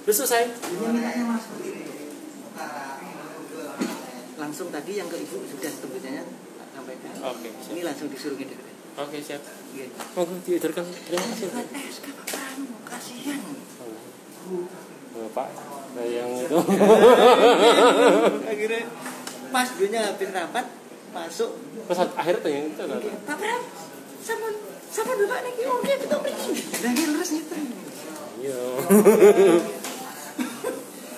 Udah selesai. Langsung tadi yang ke ibu sudah kebetulannya sampaikan. Oke. Ini langsung disuruh ngedit. Oke, siap. Iya. Monggo diedarkan. Terima kasih. Kasihan. Bapak, nah yang itu. Akhirnya pas dunia habis rapat masuk. Pas akhirnya tuh yang itu. Pak Pram, sama bapak nih oke kita pergi. Dan ini terus gitu. Iya.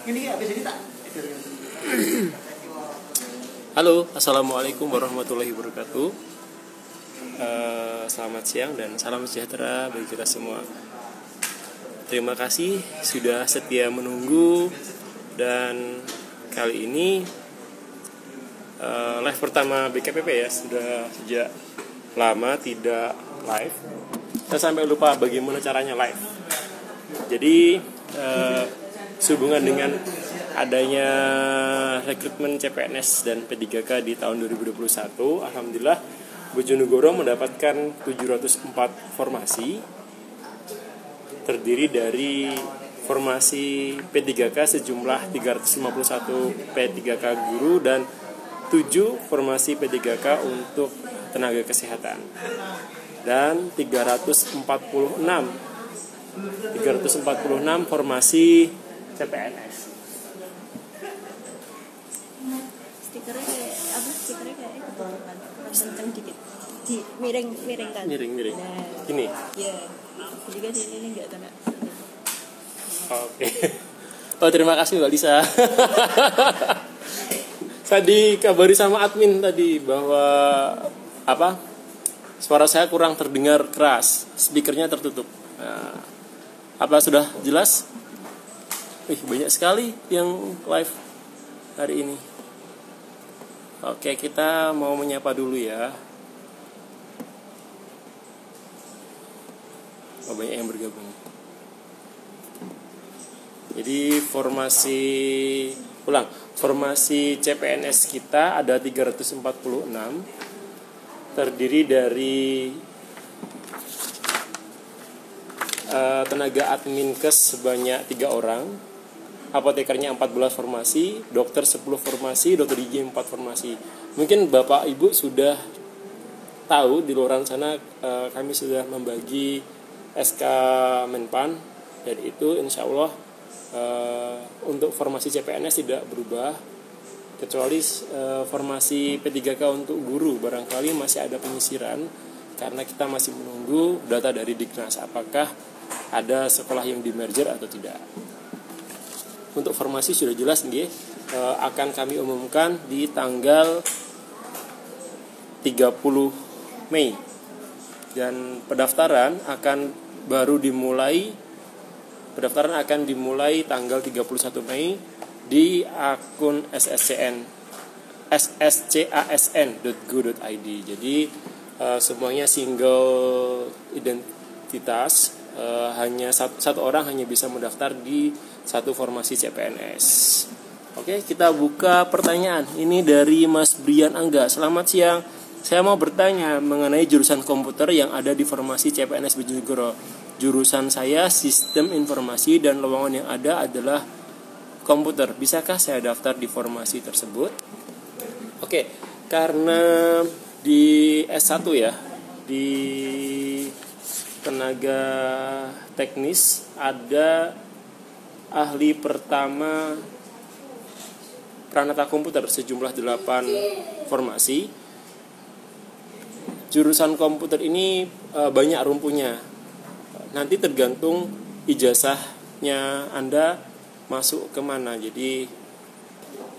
Ini habis ini tak. Halo, assalamualaikum warahmatullahi wabarakatuh. Selamat siang dan salam sejahtera bagi kita semua. Terima kasih sudah setia menunggu. Dan kali ini live pertama BKPP ya. Sudah sejak lama tidak live. Saya sampai lupa bagaimana caranya live. Jadi sehubungan dengan adanya rekrutmen CPNS dan P3K di tahun 2021, alhamdulillah Bojonegoro mendapatkan 704 formasi, terdiri dari formasi P3K sejumlah 351 P3K guru dan 7 formasi P3K untuk tenaga kesehatan dan 346 formasi CPNS. Stikernya kayak ketutupan. Harus kenceng dikit. Miring kan. Miring. Nah, Gini. ya. Jadi kan ini enggak kena. Oke. Oh, terima kasih Mbak Lisa. Saya dikabari sama admin tadi bahwa suara saya kurang terdengar keras, speakernya tertutup. Nah, apa sudah jelas? Banyak sekali yang live hari ini. Oke, kita mau menyapa dulu ya. Banyak yang bergabung. Jadi formasi CPNS kita ada 346, terdiri dari tenaga admin kes sebanyak 3 orang, apotekernya 14 formasi, dokter 10 formasi, dokter gigi 4 formasi. Mungkin Bapak Ibu sudah tahu di luar sana kami sudah membagi SK Menpan, dan itu insya Allah untuk formasi CPNS tidak berubah, kecuali formasi P3K untuk guru barangkali masih ada penyisiran karena kita masih menunggu data dari Dignas apakah ada sekolah yang di merger atau tidak. Untuk formasi sudah jelas nih, akan kami umumkan di tanggal 30 Mei dan pendaftaran akan dimulai tanggal 31 Mei di akun sscasn.go.id. Jadi semuanya single identitas, hanya satu orang hanya bisa mendaftar di satu formasi CPNS. Oke, kita buka pertanyaan. Ini dari Mas Brian Angga. Selamat siang. Saya mau bertanya mengenai jurusan komputer yang ada di formasi CPNS Bojonegoro. Jurusan saya sistem informasi dan lowongan yang ada adalah komputer. Bisakah saya daftar di formasi tersebut? Oke, karena di S1 ya, di tenaga teknis ada ahli pertama Pranata komputer sejumlah 8 formasi. Jurusan komputer ini banyak rumpunya. Nanti tergantung ijazahnya Anda masuk kemana. Jadi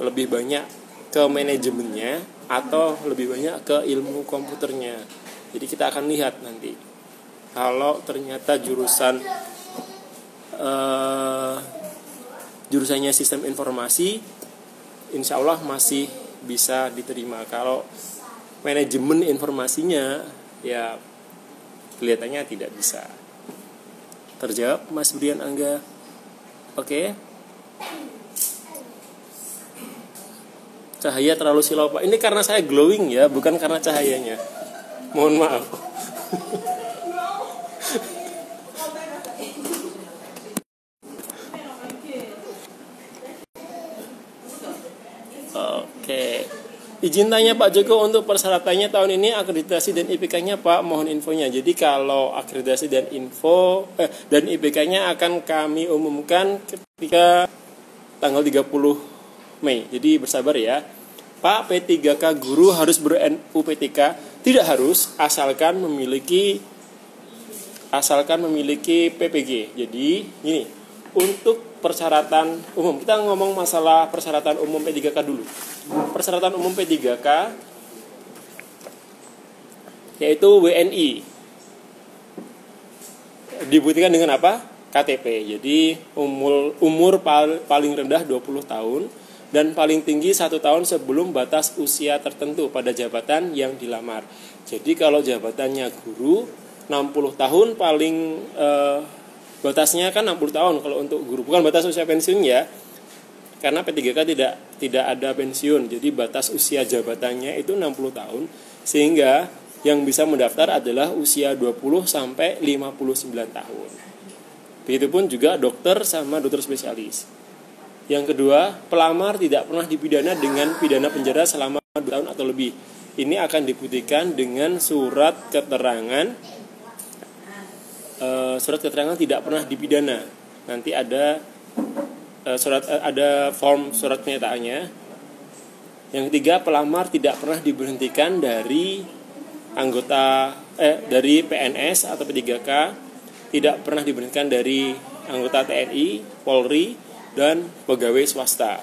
lebih banyak ke manajemennya atau lebih banyak ke ilmu komputernya. Jadi kita akan lihat nanti. Kalau ternyata jurusannya sistem informasi, insya Allah masih bisa diterima. Kalau manajemen informasinya ya kelihatannya tidak bisa. Terjawab Mas Brian Angga. Oke. Cahaya terlalu silau Pak. Ini karena saya glowing ya, bukan karena cahayanya. Mohon maaf. Oke. Izin tanya Pak Joko, untuk persyaratannya tahun ini akreditasi dan IPK-nya Pak, mohon infonya. Jadi kalau akreditasi dan dan IPK-nya akan kami umumkan ketika tanggal 30 Mei. Jadi bersabar ya. Pak, P3K guru harus ber-NUPTK? Tidak harus, asalkan memiliki PPG. Jadi ini untuk persyaratan umum. Kita ngomong masalah persyaratan umum P3K dulu. Persyaratan umum P3K yaitu WNI. Dibuktikan dengan apa? KTP. Jadi umur paling rendah 20 tahun dan paling tinggi 1 tahun sebelum batas usia tertentu pada jabatan yang dilamar. Jadi kalau jabatannya guru 60 tahun paling batasnya kan 60 tahun kalau untuk guru. Bukan batas usia pensiun ya. Karena P3K tidak ada pensiun. Jadi batas usia jabatannya itu 60 tahun. Sehingga yang bisa mendaftar adalah usia 20 sampai 59 tahun. Begitupun juga dokter sama dokter spesialis. Yang kedua, pelamar tidak pernah dipidana dengan pidana penjara selama 2 tahun atau lebih. Ini akan dibuktikan dengan surat keterangan tidak pernah dipidana. Nanti ada form surat kenyataannya. Yang ketiga, pelamar tidak pernah diberhentikan dari dari PNS atau P3K, tidak pernah diberhentikan dari anggota TNI, Polri, dan pegawai swasta.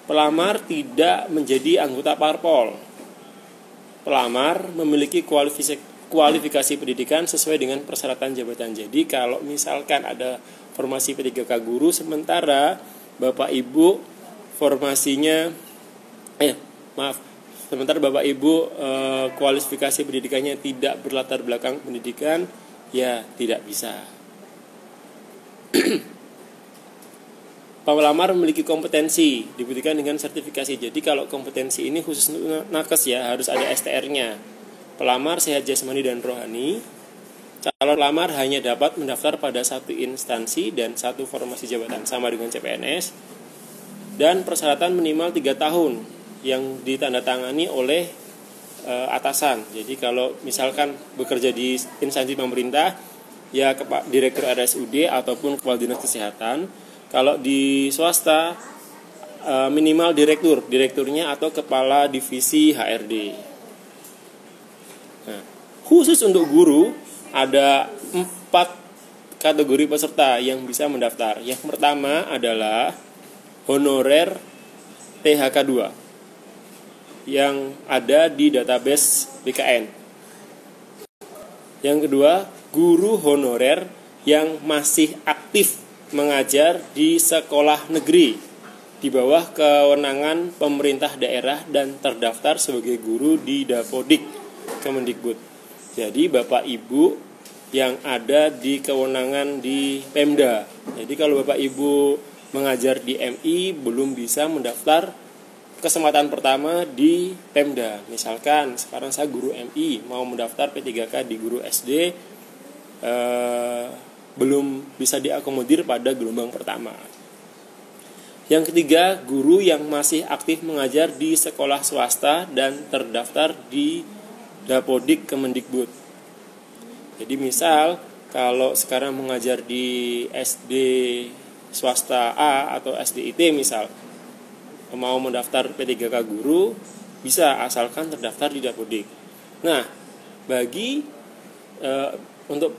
Pelamar tidak menjadi anggota parpol. Pelamar memiliki kualifikasi pendidikan sesuai dengan persyaratan jabatan. Jadi kalau misalkan ada formasi P3K guru sementara Bapak Ibu kualifikasi pendidikannya tidak berlatar belakang pendidikan, ya tidak bisa. Pelamar memiliki kompetensi, dibuktikan dengan sertifikasi. Jadi kalau kompetensi ini khusus nakes ya, harus ada STR-nya. Pelamar sehat jasmani dan rohani. Calon pelamar hanya dapat mendaftar pada 1 instansi dan 1 formasi jabatan, sama dengan CPNS. Dan persyaratan minimal 3 tahun yang ditandatangani oleh atasan. Jadi kalau misalkan bekerja di instansi pemerintah, ya direktur RSUD ataupun kepala dinas kesehatan. Kalau di swasta minimal direkturnya atau kepala divisi HRD. Nah, khusus untuk guru ada 4 kategori peserta yang bisa mendaftar. Yang pertama adalah honorer THK 2 yang ada di database BKN. Yang kedua, guru honorer yang masih aktif mengajar di sekolah negeri di bawah kewenangan pemerintah daerah dan terdaftar sebagai guru di Dapodik Kemendikbud. Jadi Bapak Ibu yang ada di kewenangan di Pemda. Jadi kalau Bapak Ibu mengajar di MI belum bisa mendaftar kesempatan pertama di Pemda. Misalkan sekarang saya guru MI mau mendaftar P3K di guru SD, belum bisa diakomodir pada gelombang pertama. Yang ketiga, guru yang masih aktif mengajar di sekolah swasta dan terdaftar di Dapodik Kemendikbud. Jadi misal kalau sekarang mengajar di SD swasta A atau SDIT misal, mau mendaftar P3K guru bisa asalkan terdaftar di Dapodik. Nah, bagi untuk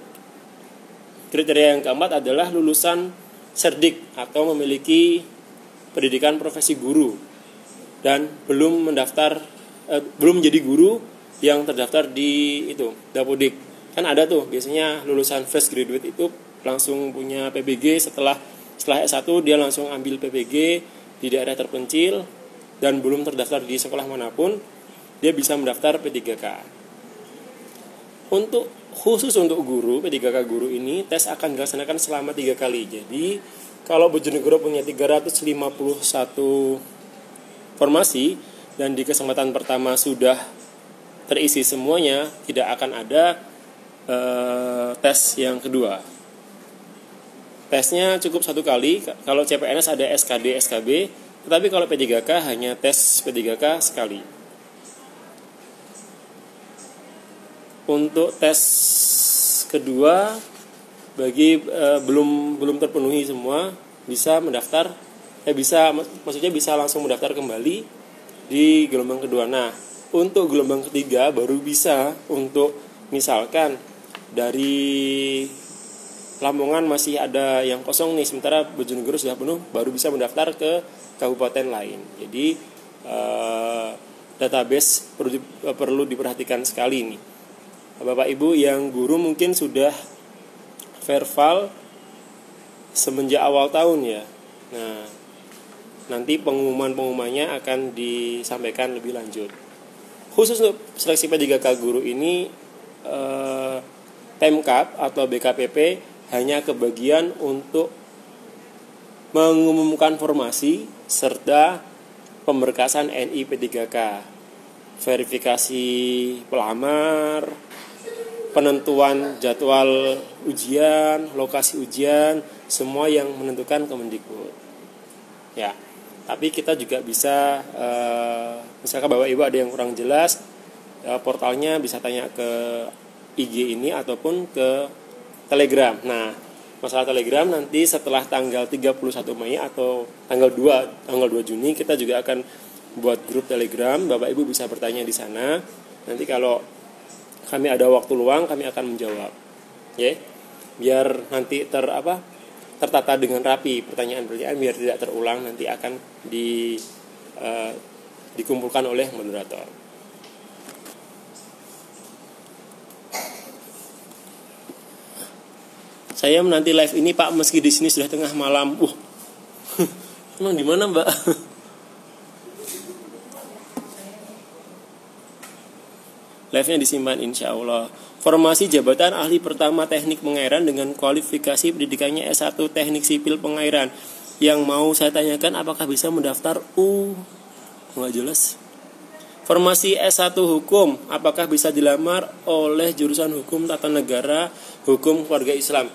kriteria yang keempat adalah lulusan Serdik atau memiliki pendidikan profesi guru dan belum menjadi guru yang terdaftar di Dapodik. Kan ada tuh biasanya lulusan fresh graduate itu langsung punya PPG setelah S1 dia langsung ambil PPG di daerah terpencil dan belum terdaftar di sekolah manapun, dia bisa mendaftar P3K. Khusus untuk guru, P3K guru ini tes akan dilaksanakan selama 3 kali. Jadi kalau Bojonegoro punya 351 formasi dan di kesempatan pertama sudah terisi semuanya, tidak akan ada tes yang kedua. Tesnya cukup 1 kali. Kalau CPNS ada SKD, SKB, tetapi kalau P3K hanya tes P3K sekali. Untuk tes kedua bagi belum terpenuhi semua bisa mendaftar, maksudnya bisa langsung mendaftar kembali di gelombang kedua. Nah, untuk gelombang ketiga baru bisa, untuk misalkan dari Lamongan masih ada yang kosong nih, sementara Bojonegoro sudah penuh, baru bisa mendaftar ke kabupaten lain. Jadi database perlu diperhatikan sekali nih. Bapak Ibu yang guru mungkin sudah verbal semenjak awal tahun ya. Nah, nanti pengumumannya akan disampaikan lebih lanjut. Khusus untuk seleksi P3K guru ini, Pemkab atau BKPP hanya kebagian untuk mengumumkan formasi serta pemberkasan NI P3K, verifikasi pelamar, penentuan jadwal ujian, lokasi ujian, semua yang menentukan Kemendikbud. Ya, tapi kita juga bisa, misalkan Bapak Ibu ada yang kurang jelas, portalnya bisa tanya ke IG ini ataupun ke Telegram. Nah, masalah Telegram nanti setelah tanggal 31 Mei atau tanggal 2 Juni kita juga akan buat grup Telegram. Bapak Ibu bisa bertanya di sana. Nanti kalau kami ada waktu luang, kami akan menjawab. Ya. Biar nanti tertata dengan rapi pertanyaan-pertanyaan, biar tidak terulang, nanti akan dikumpulkan oleh moderator. Saya menanti live ini Pak, meski di sini sudah tengah malam. Emang di mana Mbak? Live-nya disimpan insya Allah. Formasi jabatan ahli pertama teknik pengairan dengan kualifikasi pendidikannya S1 teknik sipil pengairan. Yang mau saya tanyakan, apakah bisa mendaftar nggak jelas. Formasi S1 hukum, apakah bisa dilamar oleh jurusan hukum tata negara, hukum keluarga Islam?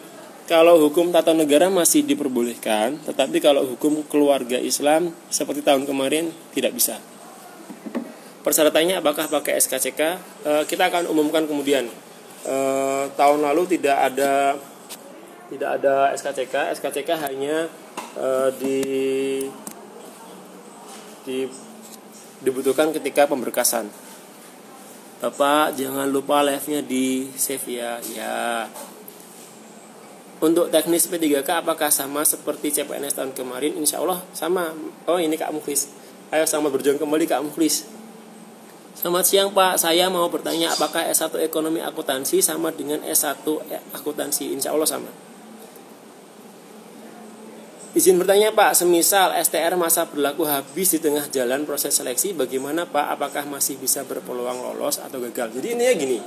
Kalau hukum tata negara masih diperbolehkan, tetapi kalau hukum keluarga Islam seperti tahun kemarin tidak bisa. Persyaratannya apakah pakai SKCK? Kita akan umumkan kemudian. Tahun lalu tidak ada SKCK. SKCK hanya dibutuhkan ketika pemberkasan. Bapak jangan lupa live-nya di save ya. Ya. Untuk teknis P3K apakah sama seperti CPNS tahun kemarin? Insya Allah sama. Oh ini Kak Mukhlis. Ayo sama berjuang kembali Kak Mukhlis. Selamat siang Pak, saya mau bertanya apakah S1 Ekonomi Akuntansi sama dengan S1 Akuntansi? Insya Allah sama. Izin bertanya Pak, semisal STR masa berlaku habis di tengah jalan proses seleksi, bagaimana Pak? Apakah masih bisa berpeluang lolos atau gagal? Jadi intinya gini,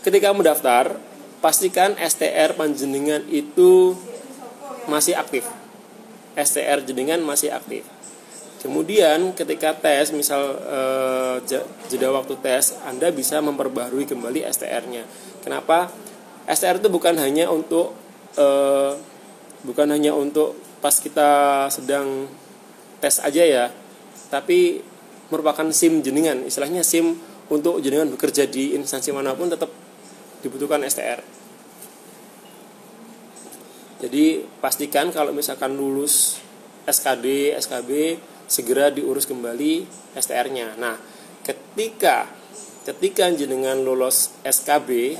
ketika mendaftar, pastikan STR panjenengan itu masih aktif. STR jenengan masih aktif. Kemudian ketika tes, misal jeda waktu tes, Anda bisa memperbaharui kembali STR-nya. Kenapa? STR itu bukan hanya untuk pas kita sedang tes aja ya, tapi merupakan SIM jenengan. Istilahnya SIM untuk jenengan bekerja di instansi manapun tetap dibutuhkan STR. Jadi pastikan kalau misalkan lulus SKD, SKB, segera diurus kembali STR-nya. Nah, ketika jenengan lolos SKB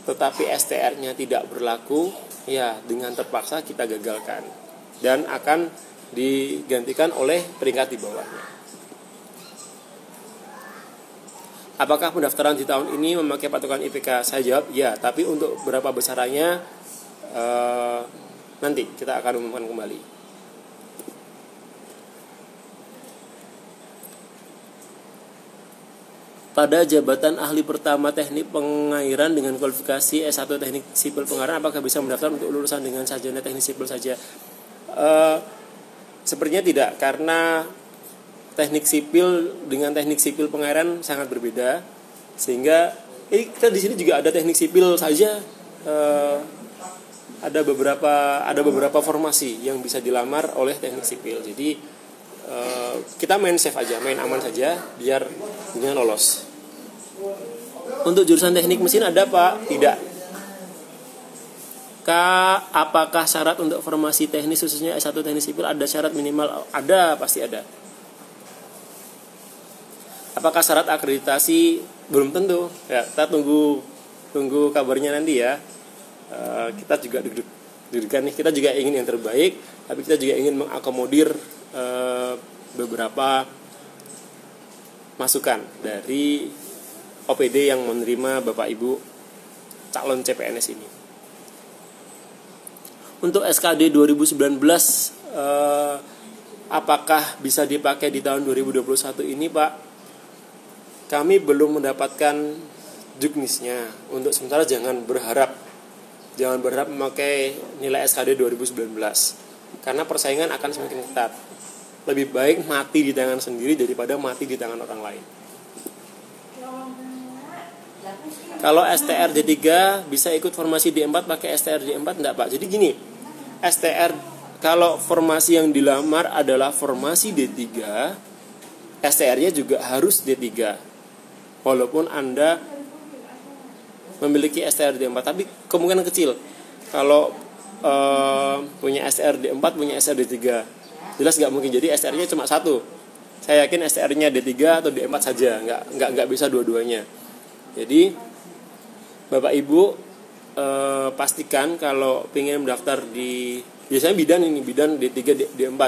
tetapi STR-nya tidak berlaku, ya dengan terpaksa kita gagalkan dan akan digantikan oleh peringkat di bawahnya. Apakah pendaftaran di tahun ini memakai patokan IPK? Saya jawab ya, tapi untuk berapa besarannya nanti kita akan umumkan kembali. pada jabatan ahli pertama teknik pengairan dengan kualifikasi S1 teknik sipil pengairan, apakah bisa mendaftar untuk lulusan dengan sarjana teknik sipil saja? Sepertinya tidak, karena teknik sipil dengan teknik sipil pengairan sangat berbeda, sehingga kita di sini juga ada teknik sipil saja, ada beberapa formasi yang bisa dilamar oleh teknik sipil. Jadi kita main safe aja, main aman saja biar dengan lolos. Untuk jurusan teknik mesin ada Pak? Tidak. Apakah syarat untuk formasi teknis khususnya S1 teknik sipil ada syarat minimal? Ada, pasti ada. Apakah syarat akreditasi? Belum tentu. Ya, kita tunggu kabarnya nanti ya. Kita juga deg-degan nih. Kita juga ingin yang terbaik, tapi kita juga ingin mengakomodir beberapa masukan dari OPD yang menerima Bapak Ibu calon CPNS ini. Untuk SKD 2019 apakah bisa dipakai di tahun 2021 ini, Pak? Kami belum mendapatkan juknisnya. Untuk sementara jangan berharap memakai nilai SKD 2019 karena persaingan akan semakin ketat. Lebih baik mati di tangan sendiri daripada mati di tangan orang lain. Kalau STR D3 bisa ikut formasi D4 pakai STR D4 enggak, Pak? Jadi gini, STR kalau formasi yang dilamar adalah formasi D3, STR-nya juga harus D3. Walaupun Anda memiliki STR D4, tapi kemungkinan kecil kalau punya STR D4 punya STR D3. Jelas nggak mungkin, jadi STR-nya cuma satu. Saya yakin STR-nya D3 atau D4 saja, nggak bisa dua-duanya. Jadi Bapak Ibu pastikan kalau pengen mendaftar di biasanya bidan D3 D4.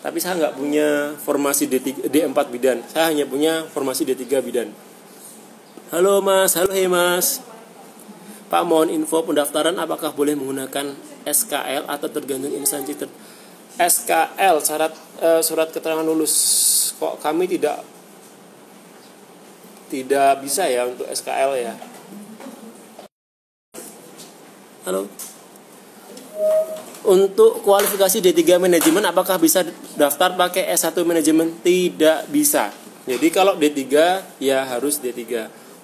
Tapi saya nggak punya formasi D4 bidan. Saya hanya punya formasi D3 bidan. Halo Mas, hei Mas. Pak, mohon info pendaftaran apakah boleh menggunakan SKL atau tergantung instansi SKL surat keterangan lulus. Kok kami tidak bisa ya untuk SKL ya. Halo. Untuk kualifikasi D3 manajemen apakah bisa daftar pakai S1 manajemen? Tidak bisa. Jadi kalau D3 ya harus D3.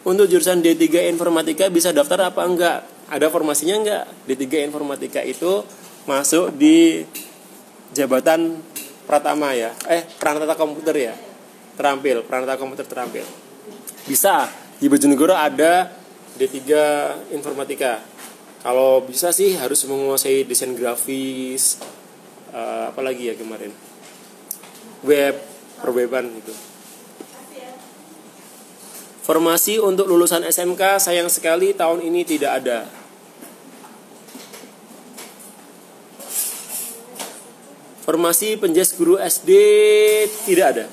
Untuk jurusan D3 informatika bisa daftar apa enggak? Ada formasinya enggak? D3 informatika itu masuk di jabatan pratama ya. Pranata komputer ya. Pranata komputer terampil. Bisa. Di Bojonegoro ada D3 informatika. Kalau bisa sih harus menguasai desain grafis, apalagi ya kemarin, perweban gitu. Formasi untuk lulusan SMK sayang sekali tahun ini tidak ada. Formasi penjas guru SD tidak ada.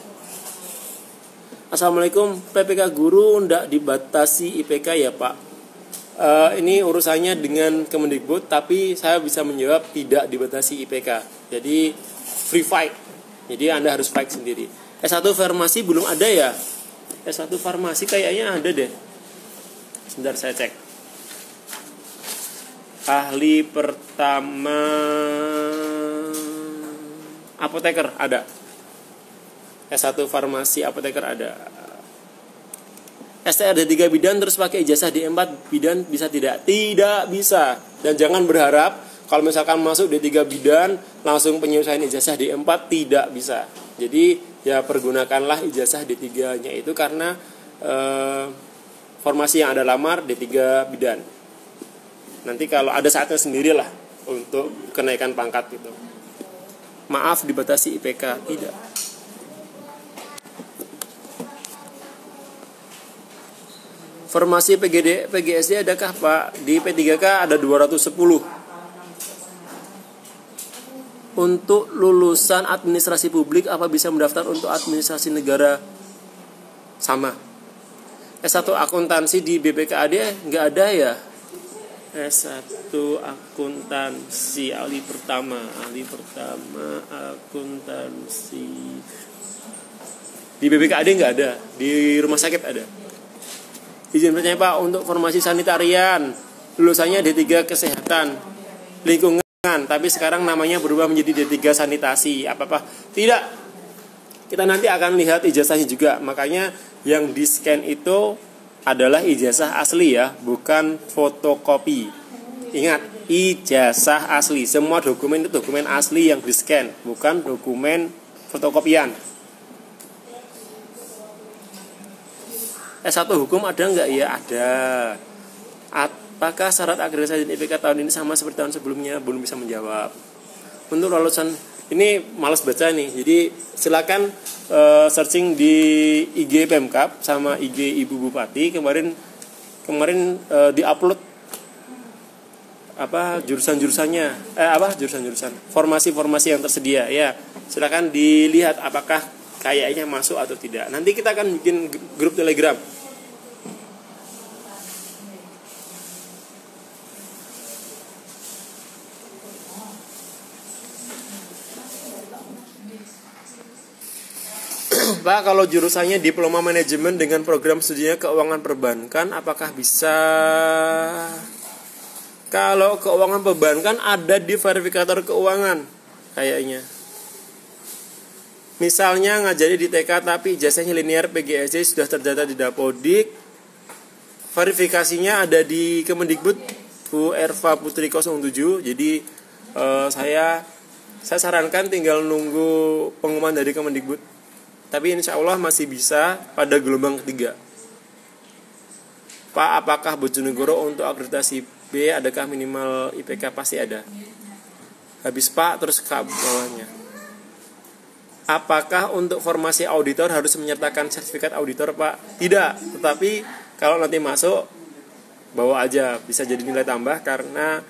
Assalamualaikum, PPK guru ndak dibatasi IPK ya Pak? Ini urusannya dengan Kemendikbud, tapi saya bisa menjawab tidak dibatasi IPK. Jadi free fight. Jadi Anda harus fight sendiri. S1 farmasi belum ada ya? S1 farmasi kayaknya ada deh. Sebentar saya cek. Ahli pertama apoteker ada. S1 farmasi apoteker ada. STR D3 bidan terus pakai ijazah D4 bidan bisa tidak? Tidak bisa. Dan jangan berharap kalau misalkan masuk D3 bidan langsung penyelesaian ijazah D4, tidak bisa. Jadi ya pergunakanlah ijazah D3-nya itu karena formasi yang Anda lamar D3 bidan. Nanti kalau ada saatnya sendirilah untuk kenaikan pangkat gitu. Maaf dibatasi IPK, tidak. Formasi PGSD adakah Pak? Di P3K ada 210. Untuk lulusan administrasi publik apa bisa mendaftar untuk administrasi negara? Sama. S1 akuntansi di BPKAD nggak ada ya? S1 akuntansi ahli pertama akuntansi di BPKAD nggak ada, di rumah sakit ada. izin bertanya Pak untuk formasi sanitarian, lulusannya D3 kesehatan lingkungan, tapi sekarang namanya berubah menjadi D3 sanitasi, apa-apa. Tidak, kita nanti akan lihat ijazahnya juga. Makanya yang di scan itu adalah ijazah asli ya, bukan fotokopi. Ingat, ijazah asli. Semua dokumen itu dokumen asli yang di scan, bukan dokumen fotokopian. S1 hukum ada nggak? Ya ada. Apakah syarat akreditasi IPK tahun ini sama seperti tahun sebelumnya? Belum bisa menjawab. Untuk lulusan ini malas baca nih, jadi silakan searching di IG Pemkab sama IG Ibu Bupati. Kemarin diupload jurusan-jurusannya, formasi-formasi yang tersedia ya. Silakan dilihat apakah kayaknya masuk atau tidak. Nanti kita akan bikin grup Telegram. Pak, kalau jurusannya diploma manajemen dengan program studinya keuangan perbankan, apakah bisa? Kalau keuangan perbankan ada di verifikator keuangan kayaknya. Misalnya ngajari di TK tapi ijazahnya linear PGSD sudah terdata di Dapodik. Verifikasinya ada di Kemendikbud Bu Erva Putri 07. Jadi saya sarankan tinggal nunggu pengumuman dari Kemendikbud. Tapi insya Allah masih bisa pada gelombang ketiga. Pak, apakah Bojonegoro untuk akreditasi B adakah minimal IPK? Pasti ada. Habis Pak terus ke bawahnya. Apakah untuk formasi auditor harus menyertakan sertifikat auditor Pak? Tidak, tetapi kalau nanti masuk bawa aja, bisa jadi nilai tambah karena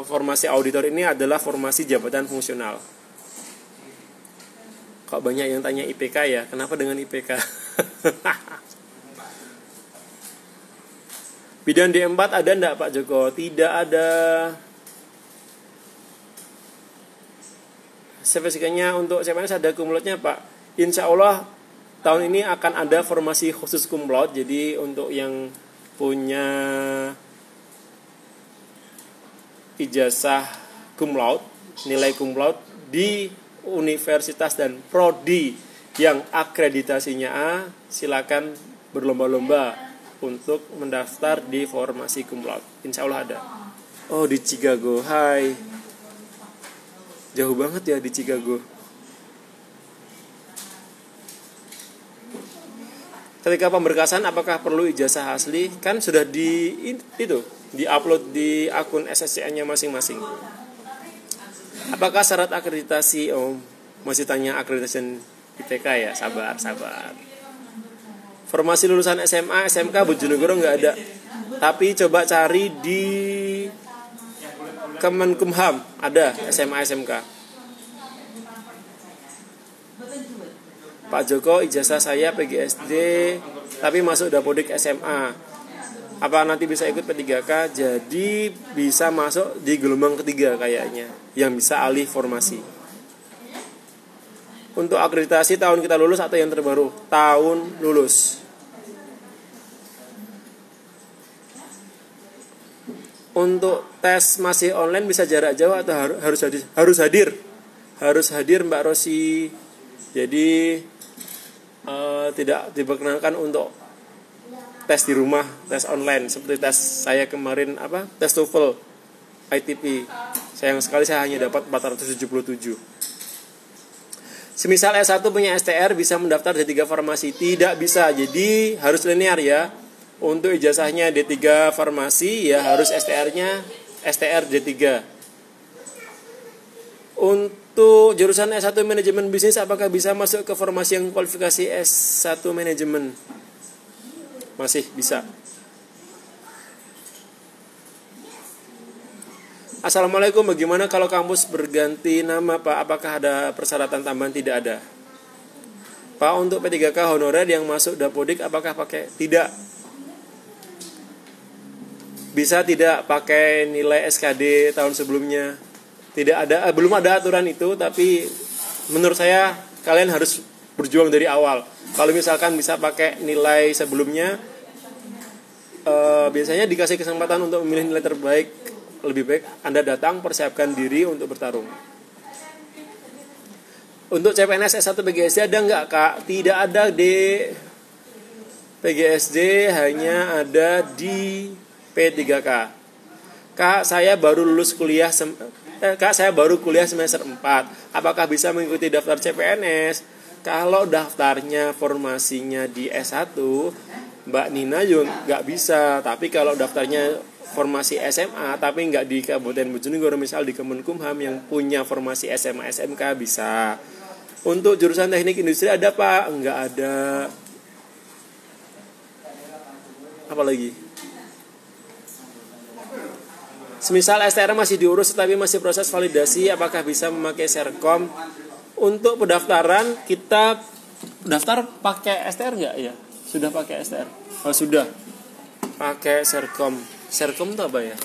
formasi auditor ini adalah formasi jabatan fungsional. Kok banyak yang tanya IPK ya? Kenapa dengan IPK? Bidang D4 ada enggak Pak Joko? Tidak ada. Spesifikasinya untuk CPNS ada kumlotnya Pak. Insya Allah tahun ini akan ada formasi khusus kumlot. Jadi untuk yang punya ijazah kumlot, nilai kumlot di universitas dan prodi yang akreditasinya A, silakan berlomba-lomba untuk mendaftar di formasi cum laude. Insya Allah ada. Oh, di Chicago. Hai. Jauh banget ya di Chicago. Ketika pemberkasan apakah perlu ijazah asli? Kan sudah di-upload di akun SSCN-nya masing-masing. Apakah syarat akreditasi? Oh, masih tanya akreditasi IPK ya. Sabar. Formasi lulusan SMA, SMK Bojonegoro nggak ada. Tapi coba cari di Kemenkumham ada SMA, SMK. Pak Joko, ijazah saya PGSD tapi masuk Dapodik SMA. Apa nanti bisa ikut P3K? Jadi bisa masuk di gelombang ketiga kayaknya, yang bisa alih formasi. Untuk akreditasi tahun kita lulus atau yang terbaru? Tahun lulus. Untuk tes masih online bisa jarak jauh atau harus hadir? Harus hadir Mbak Rosi. Jadi tidak diperkenankan untuk tes di rumah, tes online seperti tes saya kemarin tes TOEFL ITP. Sayang sekali saya hanya dapat 477. Semisal S1 punya STR bisa mendaftar D3 farmasi? Tidak bisa. Jadi harus linear ya. Untuk ijazahnya D3 farmasi ya harus STR-nya STR D3. Untuk jurusan S1 manajemen bisnis apakah bisa masuk ke formasi yang kualifikasi S1 manajemen? Masih bisa. Assalamualaikum, bagaimana kalau kampus berganti nama Pak? Apakah ada persyaratan tambahan? Tidak ada. Pak, untuk P3K honorer yang masuk Dapodik apakah pakai? Tidak. Bisa tidak pakai nilai SKD tahun sebelumnya? Tidak ada, belum ada aturan itu, tapi menurut saya kalian harus berjuang dari awal. Kalau misalkan bisa pakai nilai sebelumnya, biasanya dikasih kesempatan untuk memilih nilai terbaik. Lebih baik Anda datang, persiapkan diri untuk bertarung. Untuk CPNS S1 PGSD ada nggak, Kak? Tidak ada, Dek. PGSD hanya ada di P3K. Kak, saya baru kuliah semester 4. Apakah bisa mengikuti daftar CPNS? Kalau daftarnya formasinya di S1, Mbak Nina juga nggak bisa. Tapi kalau daftarnya formasi SMA tapi nggak di Kabupaten Bojonegoro, misal di Kemenkumham yang punya formasi SMA SMK, bisa. Untuk jurusan teknik industri ada, Pak? Nggak ada. Apa lagi? Semisal STR masih diurus tapi masih proses validasi, apakah bisa memakai Serkom? Untuk pendaftaran kita daftar pakai STR nggak ya? Sudah pakai STR? Oh, sudah. Pakai Serkom. Serkom itu apa ya?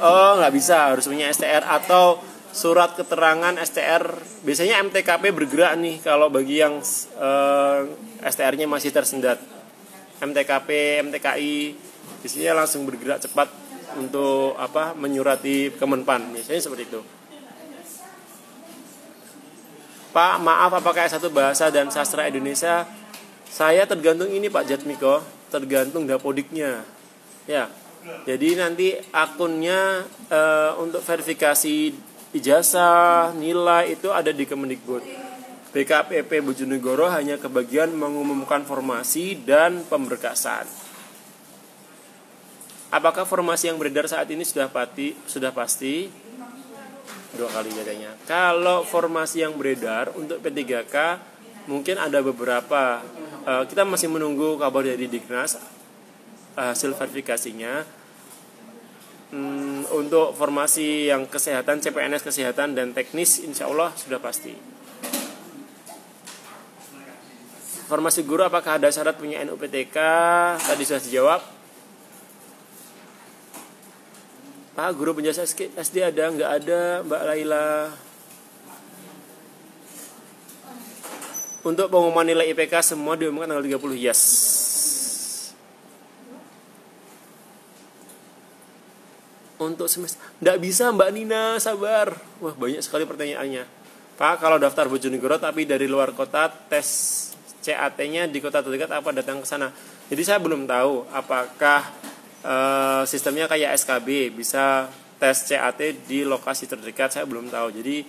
Oh, nggak bisa, harus punya STR atau surat keterangan STR. Biasanya MTKP bergerak nih kalau bagi yang STR-nya masih tersendat. MTKP, MTKI biasanya langsung bergerak cepat untuk menyurati Kemenpan. Biasanya seperti itu. Pak, maaf, apakah S1 Bahasa dan Sastra Indonesia? Saya tergantung ini, Pak Jatmiko, tergantung dapodiknya. Ya. Jadi nanti akunnya untuk verifikasi ijazah, nilai itu ada di Kemendikbud. BKPP Bojonegoro hanya kebagian mengumumkan formasi dan pemberkasan. Apakah formasi yang beredar saat ini sudah pasti? 2 kali katanya. Kalau formasi yang beredar untuk P3K mungkin ada beberapa. Kita masih menunggu kabar dari Dignas hasil verifikasinya. Untuk formasi yang kesehatan, CPNS kesehatan dan teknis, insya Allah sudah pasti. Formasi guru, apakah ada syarat punya NUPTK? Tadi sudah dijawab. Pak, guru penjasa SD ada? Nggak ada, Mbak Laila. Untuk pengumuman nilai IPK semua diumumkan tanggal 30. Yes. Untuk semester nggak bisa, Mbak Nina, sabar. Wah, banyak sekali pertanyaannya. Pak, kalau daftar Bojonegoro tapi dari luar kota, tes CAT-nya di kota terdekat apa datang ke sana? Jadi saya belum tahu apakah sistemnya kayak SKB, bisa tes CAT di lokasi terdekat, saya belum tahu. Jadi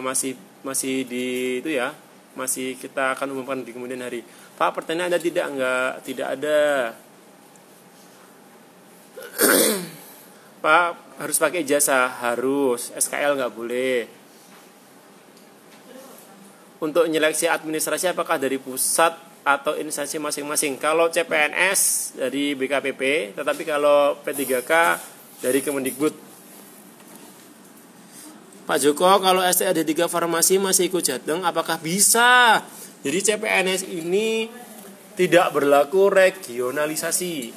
masih di itu ya, masih kita akan umumkan di kemudian hari. Pak, pertanyaan ada tidak? Enggak, tidak ada. Pak, harus pakai ijazah? Harus. SKL nggak boleh. Untuk nyeleksi administrasi apakah dari pusat atau instansi masing-masing? Kalau CPNS dari BKPP, tetapi kalau P3K dari Kemendikbud. Pak Joko, kalau STR D3 farmasi masih ikut Jateng, apakah bisa? Jadi CPNS ini tidak berlaku regionalisasi.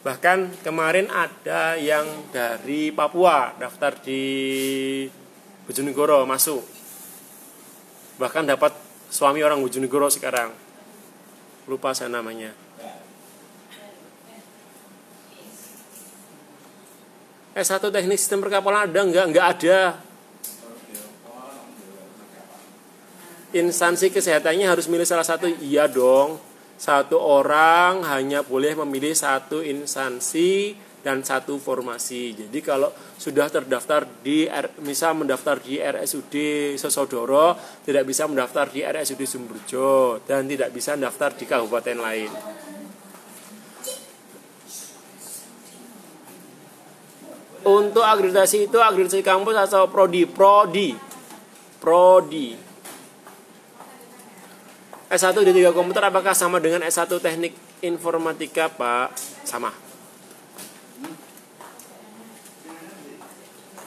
Bahkan kemarin ada yang dari Papua daftar di Bojonegoro masuk. Bahkan dapat suami orang Bojonegoro sekarang. Lupa saya namanya. S1 teknik sistem perkapalan ada? Enggak ada. Instansi kesehatannya harus milih salah satu? Iya dong. Satu orang hanya boleh memilih satu instansi dan satu formasi. Jadi kalau sudah terdaftar misal mendaftar di RSUD Sosodoro, tidak bisa mendaftar di RSUD Sumberjo dan tidak bisa mendaftar di kabupaten lain. Untuk akreditasi itu akreditasi kampus atau prodi. S1 D3 komputer apakah sama dengan S1 teknik informatika, Pak? Sama.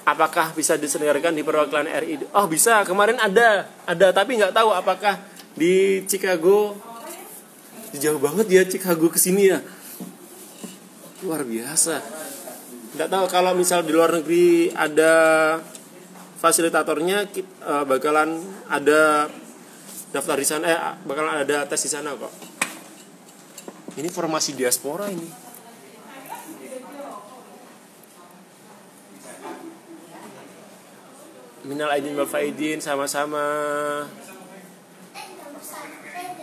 Apakah bisa diselenggarakan di perwakilan RI? Oh, bisa. Kemarin ada tapi nggak tahu apakah di Chicago. Jauh banget ya Chicago ke sini ya. Luar biasa. Nggak tahu kalau misal di luar negeri ada fasilitatornya bakalan ada daftar di sana, bakalan ada tes di sana kok. Ini formasi diaspora ini. Minal aidin wal faidin, sama-sama.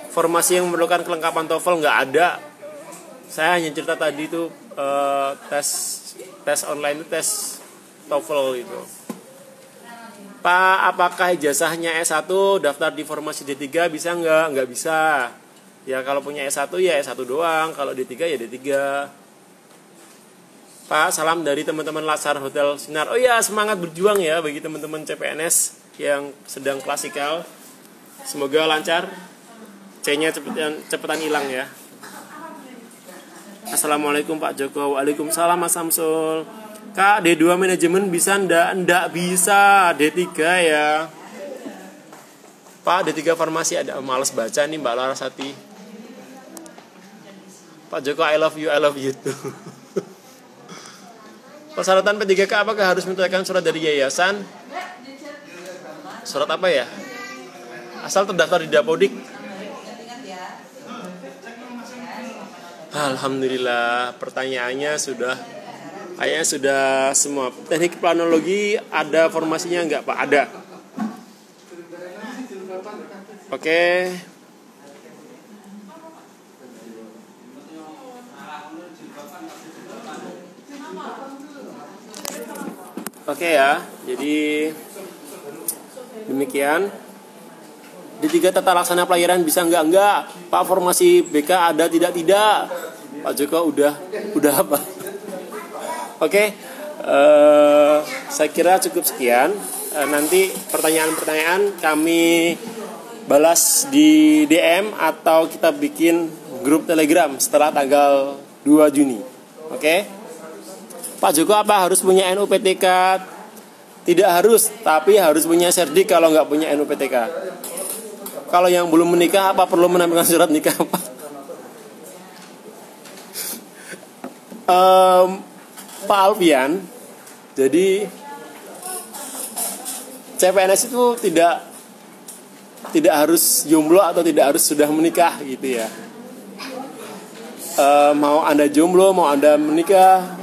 Formasi yang memerlukan kelengkapan TOEFL nggak ada. Saya hanya cerita tadi itu tes online itu tes TOEFL itu. Pak, apakah ijazahnya S1 daftar di formasi D3 bisa nggak? Nggak bisa. Ya kalau punya S1 ya S1 doang, kalau D3 ya D3. Pak, salam dari teman-teman Lasar Hotel Sinar. Oh ya, semangat berjuang ya bagi teman-teman CPNS yang sedang klasikal. Semoga lancar. C-nya cepetan hilang ya. Assalamualaikum Pak Joko. Waalaikumsalam Mas Samsul. Kak, D2 manajemen bisa ndak bisa. D3 ya. Pak, D3 farmasi ada, males baca nih Mbak Larasati. Pak Joko, I love you too. Persyaratan P3K apakah harus menyertakan surat dari yayasan? Surat apa ya? Asal terdaftar di Dapodik. Alhamdulillah, pertanyaannya kayaknya sudah semua. Teknik planologi ada formasinya enggak Pak? Ada. Oke. Oke ya, jadi demikian. D3 tata laksana pelayaran bisa enggak? Pak, formasi BK ada tidak? Pak Joko udah apa? Oke, saya kira cukup sekian. Nanti pertanyaan-pertanyaan kami balas di DM atau kita bikin grup Telegram setelah tanggal 2 Juni. Oke? Pak Joko, apa harus punya NUPTK? Tidak harus, tapi harus punya serdik kalau nggak punya NUPTK. Kalau yang belum menikah, apa perlu menampilkan surat nikah Pak? Pak Alfian, jadi CPNS itu tidak harus jomblo atau tidak harus sudah menikah gitu ya. Mau Anda jomblo, mau Anda menikah,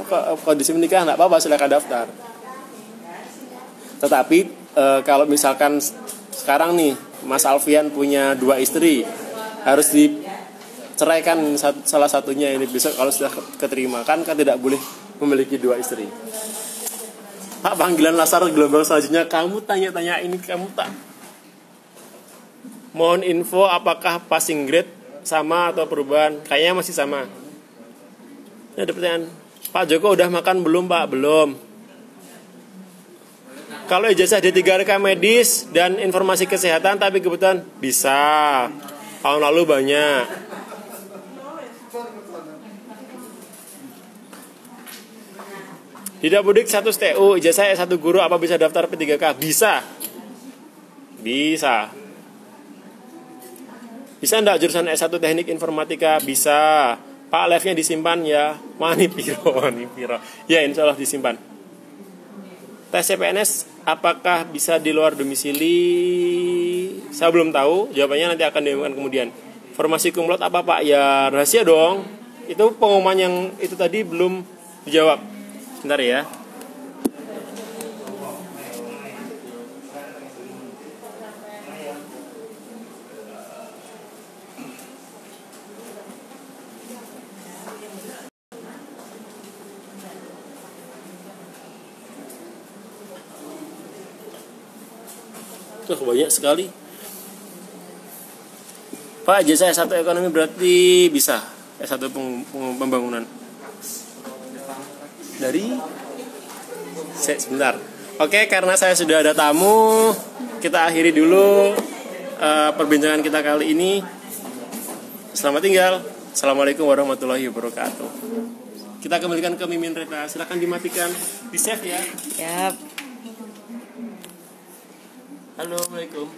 kondisi menikah nggak apa-apa, silakan daftar. Tetapi kalau misalkan sekarang nih Mas Alfian punya 2 istri, harus diceraikan salah satunya ini besok kalau sudah keterima, kan tidak boleh memiliki 2 istri. Pak, panggilan Lasar gelombang selanjutnya kamu tanya ini, kamu tak. Mohon info apakah passing grade sama atau perubahan? Kayaknya masih sama. Ini ada pertanyaan, Pak Joko udah makan belum Pak? Belum. Kalau ijazah D3 rekam medis dan informasi kesehatan tapi kebetulan bisa. Tahun lalu banyak. Di Dapodik 1 TU, ijazah S1 guru apa bisa daftar P3K? Bisa. Bisa enggak jurusan S1 teknik informatika? Bisa. Pak, live-nya disimpan ya. Mani piro. Ya, insya Allah disimpan. Tes CPNS apakah bisa di luar domisili? Saya belum tahu, jawabannya nanti akan diumumkan kemudian. Formasi kumlot apa Pak? Ya rahasia dong. Itu pengumuman yang itu tadi belum dijawab. Sebentar ya. Banyak sekali. Pak, ijazah S1 ekonomi berarti bisa S1 pembangunan. Dari sebentar. Oke, karena saya sudah ada tamu, kita akhiri dulu perbincangan kita kali ini. Selamat tinggal. Assalamualaikum warahmatullahi wabarakatuh. Kita kembalikan ke Mimin Reta. Silakan dimatikan, di save ya. Yap. Halo, Assalamualaikum.